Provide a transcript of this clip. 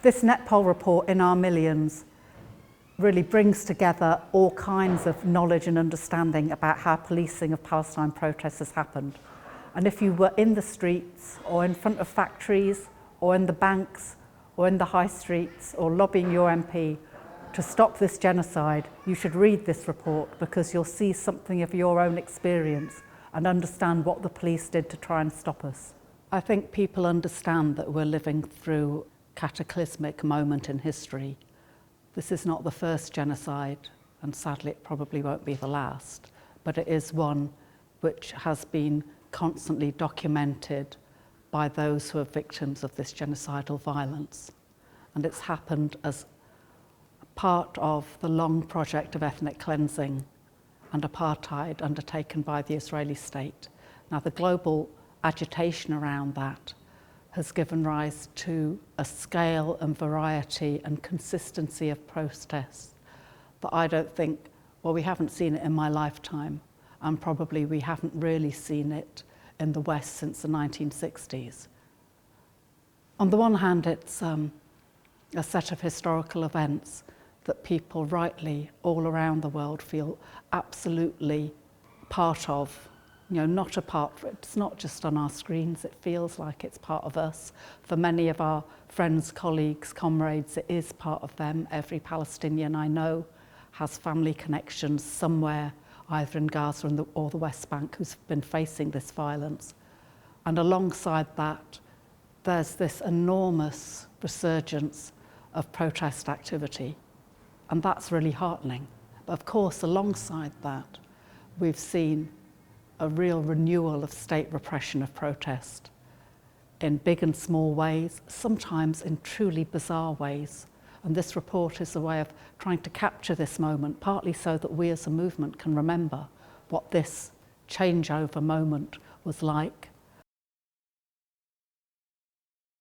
This Netpol report, In Our Millions, really brings together all kinds of knowledge and understanding about how policing of Palestine protests has happened. And if you were in the streets or in front of factories or in the banks or in the high streets or lobbying your MP to stop this genocide, you should read this report, because you'll see something of your own experience and understand what the police did to try and stop us. I think people understand that we're living through a cataclysmic moment in history. This is not the first genocide, and sadly it probably won't be the last, but it is one which has been constantly documented by those who are victims of this genocidal violence. And it's happened as part of the long project of ethnic cleansing and apartheid undertaken by the Israeli state. Now, the global agitation around that has given rise to a scale and variety and consistency of protests that I don't think, well, we haven't seen it in my lifetime, and probably we haven't really seen it in the West since the 1960s. On the one hand, it's a set of historical events that people rightly all around the world feel absolutely part of. Not apart, it's not just on our screens, it feels like it's part of us. For many of our friends, colleagues, comrades, it is part of them. Every Palestinian I know has family connections somewhere, either in Gaza or the West Bank, who's been facing this violence. And alongside that, there's this enormous resurgence of protest activity, and that's really heartening. But of course, alongside that, we've seen a real renewal of state repression of protest in big and small ways, sometimes in truly bizarre ways. And this report is a way of trying to capture this moment, partly so that we as a movement can remember what this changeover moment was like,